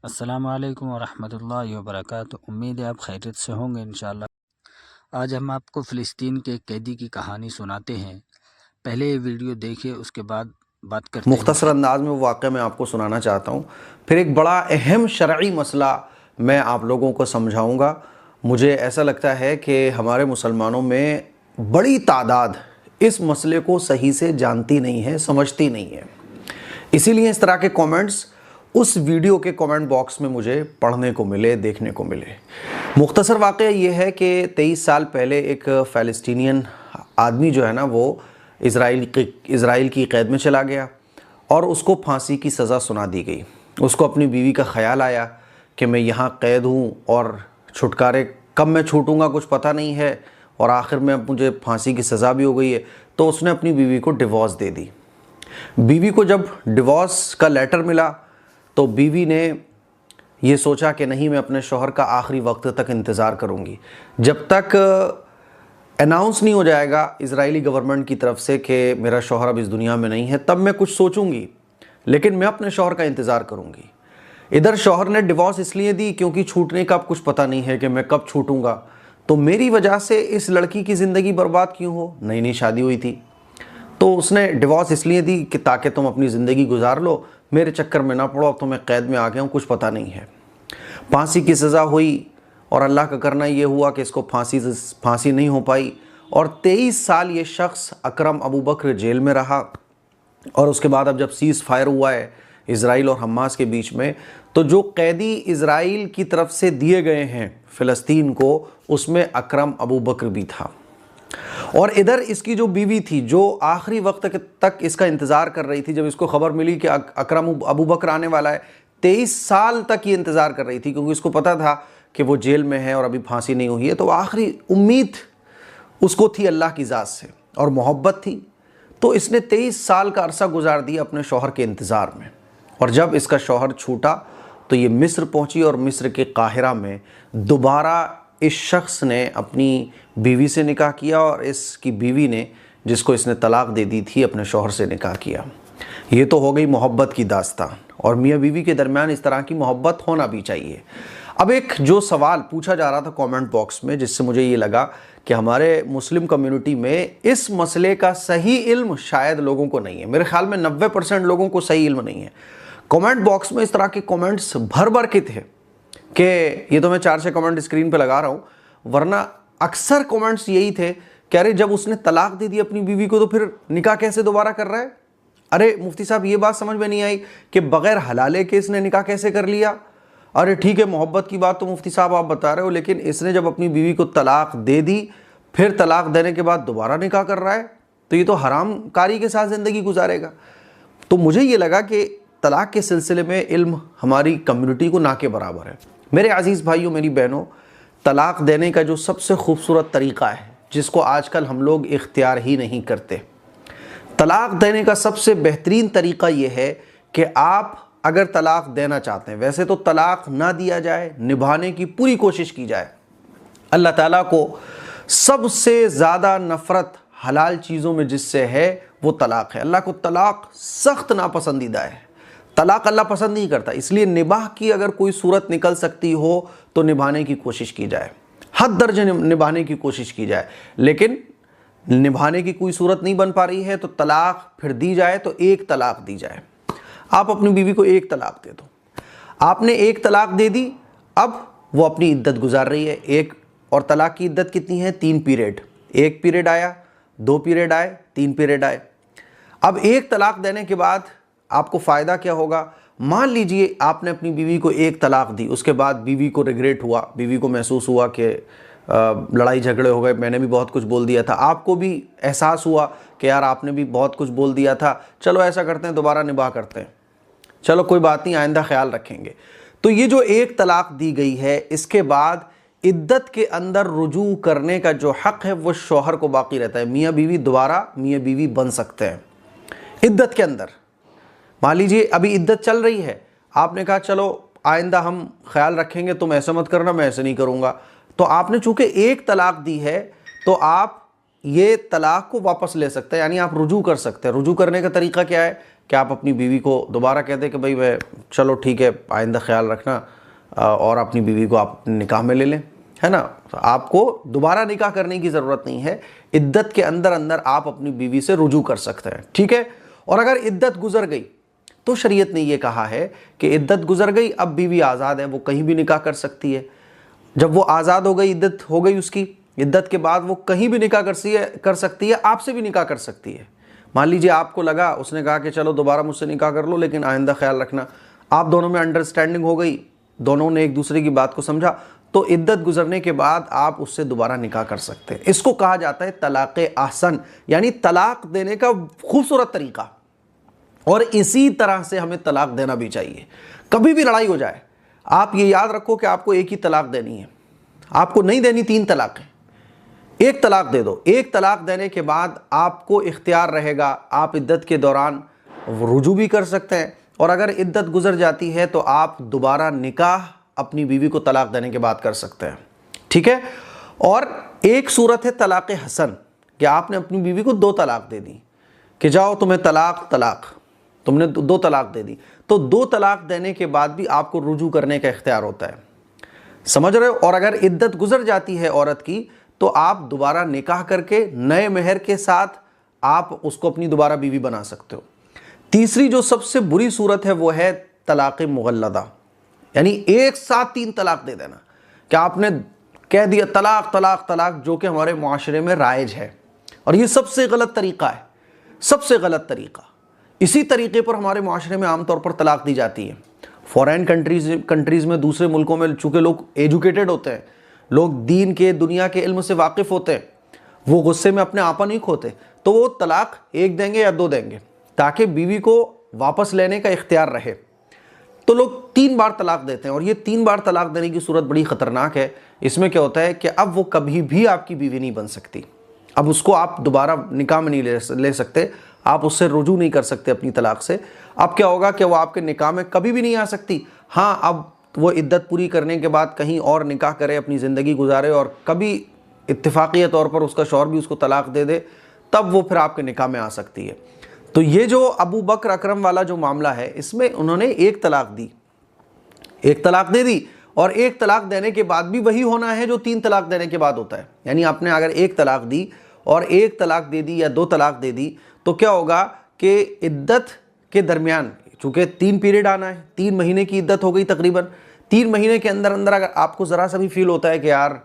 अस्सलामु अलैकुम वरहमतुल्लाहि वबरकातुहू। उम्मीद है आप खैरियत से होंगे इंशाअल्लाह। आज हम आपको फ़िलिस्तीन के एक कैदी की कहानी सुनाते हैं। पहले ये वीडियो देखिए, उसके बाद बात करते हैं। मुख्तसर अंदाज में वो वाक़या मैं आपको सुनाना चाहता हूँ। फिर एक बड़ा अहम शरई मसला मैं आप लोगों को समझाऊँगा। मुझे ऐसा लगता है कि हमारे मुसलमानों में बड़ी तादाद इस मसले को सही से जानती नहीं है, समझती नहीं है। इसीलिए इस तरह के कमेंट्स उस वीडियो के कमेंट बॉक्स में मुझे पढ़ने को मिले, देखने को मिले। मुख्तसर वाक़या ये है कि 23 साल पहले एक फ़लस्तीनियन आदमी जो है ना, वो इज़राइल की क़ैद में चला गया और उसको फांसी की सज़ा सुना दी गई। उसको अपनी बीवी का ख़याल आया कि मैं यहाँ क़ैद हूँ और छुटकारे कब मैं छूटूँगा कुछ पता नहीं है, और आखिर में अब मुझे फांसी की सज़ा भी हो गई है। तो उसने अपनी बीवी को डिवोर्स दे दी। बीवी को जब डिवोर्स का लेटर मिला तो बीवी ने ये सोचा कि नहीं, मैं अपने शौहर का आखिरी वक्त तक इंतज़ार करूँगी, जब तक अनाउंस नहीं हो जाएगा इज़राइली गवर्नमेंट की तरफ से कि मेरा शौहर अब इस दुनिया में नहीं है, तब मैं कुछ सोचूंगी, लेकिन मैं अपने शौहर का इंतज़ार करूँगी। इधर शौहर ने डिवोर्स इसलिए दी क्योंकि छूटने का अब कुछ पता नहीं है कि मैं कब छूटूंगा, तो मेरी वजह से इस लड़की की ज़िंदगी बर्बाद क्यों हो। नई नई शादी हुई थी, तो उसने डिवोर्स इसलिए दी कि ताकि तुम अपनी ज़िंदगी गुजार लो, मेरे चक्कर में ना पड़ो, अब तो मैं क़ैद में आ गया हूँ, कुछ पता नहीं है। फांसी की सज़ा हुई और अल्लाह का करना ये हुआ कि इसको फांसी नहीं हो पाई, और 23 साल ये शख्स अकरम अबू बकर जेल में रहा। और उसके बाद अब जब सीज़ फायर हुआ है इज़राइल और हमास के बीच में, तो जो कैदी इज़राइल की तरफ से दिए गए हैं फ़िलिस्तीन को, उसमें अकरम अबू बकर भी था। और इधर इसकी जो बीवी थी, जो आखिरी वक्त तक इसका इंतज़ार कर रही थी, जब इसको खबर मिली कि अकरम अबू बकर आने वाला है, 23 साल तक ये इंतज़ार कर रही थी, क्योंकि इसको पता था कि वो जेल में है और अभी फांसी नहीं हुई है। तो आखिरी उम्मीद उसको थी अल्लाह की ज़ात से और मोहब्बत थी, तो इसने 23 साल का अरसा गुजार दिया अपने शौहर के इंतज़ार में। और जब इसका शौहर छूटा तो ये मिस्र पहुंची, और मिस्र के काहिरा में दोबारा इस शख्स ने अपनी बीवी से निकाह किया, और इसकी बीवी ने, जिसको इसने तलाक दे दी थी, अपने शौहर से निकाह किया। ये तो हो गई मोहब्बत की दास्तान, और मियाँ बीवी के दरमियान इस तरह की मोहब्बत होना भी चाहिए। अब एक जो सवाल पूछा जा रहा था कमेंट बॉक्स में, जिससे मुझे ये लगा कि हमारे मुस्लिम कम्युनिटी में इस मसले का सही इल्म शायद लोगों को नहीं है। मेरे ख्याल में 90% लोगों को सही इल्म नहीं है। कमेंट बॉक्स में इस तरह के कमेंट्स भर भर के थे कि ये तो मैं 4-6 कमेंट स्क्रीन पे लगा रहा हूँ, वरना अक्सर कमेंट्स यही थे कि अरे जब उसने तलाक दे दी अपनी बीवी को तो फिर निकाह कैसे दोबारा कर रहा है। अरे मुफ्ती साहब, ये बात समझ में नहीं आई कि बग़ैर हलाले के इसने निकाह कैसे कर लिया। अरे ठीक है, मोहब्बत की बात तो मुफ्ती साहब आप बता रहे हो, लेकिन इसने जब अपनी बीवी को तलाक दे दी, फिर तलाक देने के बाद दोबारा निकाह कर रहा है, तो ये तो हराम कारी के साथ ज़िंदगी गुजारेगा। तो मुझे ये लगा कि तलाक के सिलसिले में इल्म हमारी कम्युनिटी को ना के बराबर है। मेरे अज़ीज़ भाइयों, मेरी बहनों, तलाक देने का जो सबसे खूबसूरत तरीक़ा है, जिसको आजकल हम लोग इख्तियार ही नहीं करते, तलाक देने का सबसे बेहतरीन तरीक़ा ये है कि आप अगर तलाक देना चाहते हैं, वैसे तो तलाक ना दिया जाए, निभाने की पूरी कोशिश की जाए। अल्लाह ताला को सबसे ज़्यादा नफ़रत हलाल चीज़ों में जिससे है वो तलाक है। अल्लाह को तलाक सख्त नापसंदीदा है। तलाक अल्लाह पसंद नहीं करता, इसलिए निबाह की अगर कोई सूरत निकल सकती हो तो निभाने की कोशिश की जाए, हद दर्जे निभाने की कोशिश की जाए। लेकिन निभाने की कोई सूरत नहीं बन पा रही है तो तलाक फिर दी जाए तो एक तलाक दी जाए। आप अपनी बीवी को एक तलाक दे दो। आपने एक तलाक दे दी, अब वो अपनी इद्दत गुजार रही है। एक और तलाक की इद्दत कितनी है? 3 पीरियड। एक पीरियड आया, 2 पीरियड आए, 3 पीरियड आए। अब एक तलाक देने के बाद आपको फ़ायदा क्या होगा? मान लीजिए आपने अपनी बीवी को एक तलाक दी, उसके बाद बीवी को रिग्रेट हुआ, बीवी को महसूस हुआ कि लड़ाई झगड़े हो गए, मैंने भी बहुत कुछ बोल दिया था, आपको भी एहसास हुआ कि यार आपने भी बहुत कुछ बोल दिया था, चलो ऐसा करते हैं दोबारा निभाह करते हैं, चलो कोई बात नहीं, आइंदा ख्याल रखेंगे। तो ये जो एक तलाक दी गई है, इसके बाद इद्दत के अंदर रुजू करने का जो हक़ है वो शौहर को बाकी रहता है। मियाँ बीवी दोबारा मियाँ बीवी बन सकते हैं इद्दत के अंदर। मान लीजिए अभी इद्दत चल रही है, आपने कहा चलो आइंदा हम ख्याल रखेंगे, तुम ऐसा मत करना, मैं ऐसे नहीं करूँगा, तो आपने चूँकि एक तलाक दी है तो आप ये तलाक को वापस ले सकते हैं, यानी आप रुजू कर सकते हैं। रुजू करने का तरीका क्या है कि आप अपनी बीवी को दोबारा कह दें कि भाई मैं चलो ठीक है आइंदा ख्याल रखना और अपनी बीवी को आप अपने निकाह में ले लें, है ना। तो आपको दोबारा निकाह करने की ज़रूरत नहीं है, इद्दत के अंदर अंदर आप अपनी बीवी से रुजू कर सकते हैं, ठीक है। और अगर इद्दत गुजर गई तो शरीयत ने यह कहा है कि इद्दत गुजर गई, अब बीवी आज़ाद है, वो कहीं भी निकाह कर सकती है। जब वो आज़ाद हो गई, इद्दत हो गई उसकी, इद्दत के बाद वो कहीं भी निकाह कर सकती है, आपसे भी निकाह कर सकती है। मान लीजिए आपको लगा, उसने कहा कि चलो दोबारा मुझसे निकाह कर लो लेकिन आइंदा ख्याल रखना, आप दोनों में अंडरस्टैंडिंग हो गई, दोनों ने एक दूसरे की बात को समझा, तो इद्दत गुजरने के बाद आप उससे दोबारा निकाह कर सकते हैं। इसको कहा जाता है तलाक़ अहसन, यानी तलाक देने का खूबसूरत तरीका। और इसी तरह से हमें तलाक देना भी चाहिए। कभी भी लड़ाई हो जाए, आप ये याद रखो कि आपको एक ही तलाक देनी है, आपको नहीं देनी 3 तलाक़ें, एक तलाक दे दो। एक तलाक देने के बाद आपको इख्तियार रहेगा, आप इद्दत के दौरान रुजू भी कर सकते हैं, और अगर इद्दत गुजर जाती है तो आप दोबारा निकाह अपनी बीवी को तलाक देने के बाद कर सकते हैं, ठीक है। और एक सूरत है तलाक़ हसन, कि आपने अपनी बीवी को 2 तलाक दे दी कि जाओ तुम्हें तलाक तुमने 2 तलाक दे दी, तो 2 तलाक देने के बाद भी आपको रुजू करने का इख्तियार होता है, समझ रहे हो। और अगर इद्दत गुजर जाती है औरत की तो आप दोबारा निकाह करके नए मेहर के साथ आप उसको अपनी दोबारा बीवी बना सकते हो। तीसरी जो सबसे बुरी सूरत है वो है तलाक़ मुग़ल्लदा, यानी एक साथ 3 तलाक दे देना, कि आपने कह दिया तलाक तलाक तलाक, जो कि हमारे मुआशरे में राइज है, और ये सबसे गलत तरीक़ा है, सबसे गलत तरीक़ा। इसी तरीके पर हमारे मुआशरे में आमतौर पर तलाक दी जाती है। फॉरेन कंट्रीज़ में, दूसरे मुल्कों में, चूँकि लोग एजुकेटेड होते हैं, लोग दीन के दुनिया के इल्म से वाकिफ़ होते हैं, वो गुस्से में अपने आपा नहीं खोते, तो वो तलाक 1 देंगे या 2 देंगे ताकि बीवी को वापस लेने का इख्तियार रहे। तो लोग 3 बार तलाक देते हैं, और ये 3 बार तलाक देने की सूरत बड़ी ख़तरनाक है। इसमें क्या होता है कि अब वो कभी भी आपकी बीवी नहीं बन सकती, अब उसको आप दोबारा निकाह में नहीं ले सकते, आप उससे रुजू नहीं कर सकते अपनी तलाक से। अब क्या होगा कि वो आपके निकाह में कभी भी नहीं आ सकती। हाँ, अब वो इद्दत पूरी करने के बाद कहीं और निकाह करे, अपनी ज़िंदगी गुजारे, और कभी इत्तेफाक़ी तौर पर उसका शौहर भी उसको तलाक दे दे, तब वो फिर आपके निकाह में आ सकती है। तो ये जो अबू बकर अकरम वाला जो मामला है, इसमें उन्होंने 1 तलाक दी, 1 तलाक दे दी, और 1 तलाक देने के बाद भी वही होना है जो 3 तलाक देने के बाद होता है। यानी आपने अगर 1 तलाक दी और 1 तलाक दे दी या 2 तलाक दे दी, तो क्या होगा कि इद्दत के दरमियान, चूँकि 3 पीरियड आना है, 3 महीने की इद्दत हो गई तकरीबन, 3 महीने के अंदर अंदर अगर आपको ज़रा सा भी फील होता है कि यार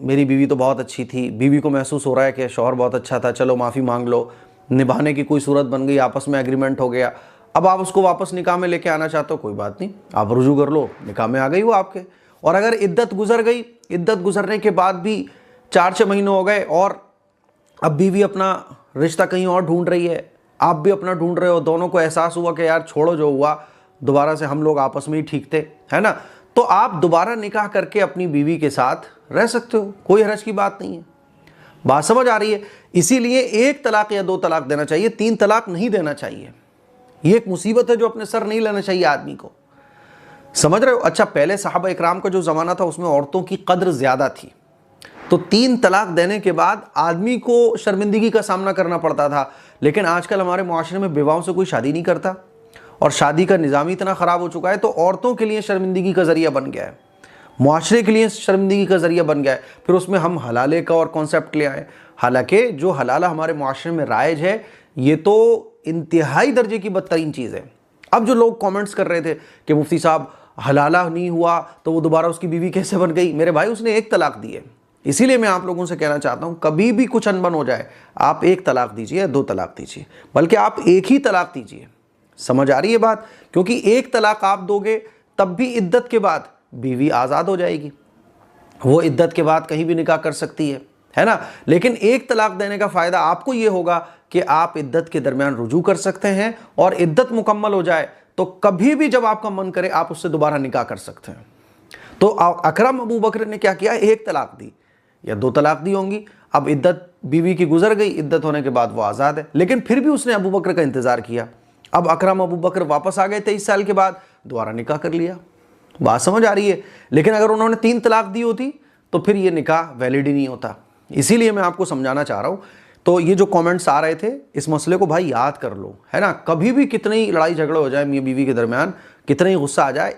मेरी बीवी तो बहुत अच्छी थी, बीवी को महसूस हो रहा है कि शौहर बहुत अच्छा था, चलो माफ़ी मांग लो, निभाने की कोई सूरत बन गई, आपस में एग्रीमेंट हो गया, अब आप उसको वापस निकाह में लेके आना चाहते हो, कोई बात नहीं, आप रुजू कर लो, निकाह में आ गई वो आपके। और अगर इद्दत गुजर गई, इद्दत गुजरने के बाद भी 4-6 महीने हो गए और अब बीवी अपना रिश्ता कहीं और ढूंढ रही है, आप भी अपना ढूंढ रहे हो, दोनों को एहसास हुआ कि यार छोड़ो जो हुआ, दोबारा से हम लोग आपस में ही ठीक थे, है ना, तो आप दोबारा निकाह करके अपनी बीवी के साथ रह सकते हो, कोई हरज की बात नहीं है। बात समझ आ रही है। इसीलिए 1 तलाक या 2 तलाक देना चाहिए, 3 तलाक नहीं देना चाहिए। ये एक मुसीबत है जो अपने सर नहीं लेना चाहिए आदमी को, समझ रहे हो। अच्छा, पहले सहाबा इकराम का जो ज़माना था उसमें औरतों की कद्र ज़्यादा थी, तो 3 तलाक देने के बाद आदमी को शर्मिंदगी का सामना करना पड़ता था। लेकिन आजकल हमारे मुआशरे में विवाहों से कोई शादी नहीं करता, और शादी का निज़ाम इतना ख़राब हो चुका है, तो औरतों के लिए शर्मिंदगी का ज़रिया बन गया है, मुआशरे के लिए शर्मिंदगी का ज़रिया बन गया है। फिर उसमें हम हलाले का और कॉन्सेप्ट ले आए, हालांकि जो हलाला हमारे मुआशरे में राइज है, ये तो इंतहाई दर्जे की बदतरीन चीज़ है। अब जो लोग कमेंट्स कर रहे थे कि मुफ्ती साहब हलाला नहीं हुआ तो वो दोबारा उसकी बीवी कैसे बन गई, मेरे भाई उसने 1 तलाक दी है। इसीलिए मैं आप लोगों से कहना चाहता हूँ, कभी भी कुछ अनबन हो जाए, आप 1 तलाक दीजिए या 2 तलाक दीजिए, बल्कि आप 1 ही तलाक दीजिए। समझ आ रही है बात। क्योंकि 1 तलाक आप दोगे तब भी इद्दत के बाद बीवी आज़ाद हो जाएगी, वो इद्दत के बाद कहीं भी निकाह कर सकती है ना। लेकिन 1 तलाक देने का फ़ायदा आपको ये होगा कि आप इद्दत के दरमियान रुजू कर सकते हैं, और इद्दत मुकम्मल हो जाए तो कभी भी जब आपका मन करे आप उससे दोबारा निकाह कर सकते हैं। तो अकरम अबू बकर ने क्या किया, 1 तलाक दी या 2 तलाक दी होंगी। अब इद्दत बीवी की गुजर गई, इद्दत होने के बाद वो आज़ाद है, लेकिन फिर भी उसने अबू बकर का इंतज़ार किया। अब अकरम अबू बकर वापस आ गए 23 साल के बाद, दोबारा निकाह कर लिया। बात समझ आ रही है। लेकिन अगर उन्होंने 3 तलाक दी होती तो फिर ये निकाह वैलिड ही नहीं होता। इसीलिए मैं आपको समझाना चाह रहा हूँ, तो ये जो कमेंट्स आ रहे थे, इस मसले को भाई याद कर लो, है ना। कभी भी कितनी लड़ाई झगड़े हो जाए मियाँ बीवी के दरमियान, कितना ही गुस्सा आ जाए,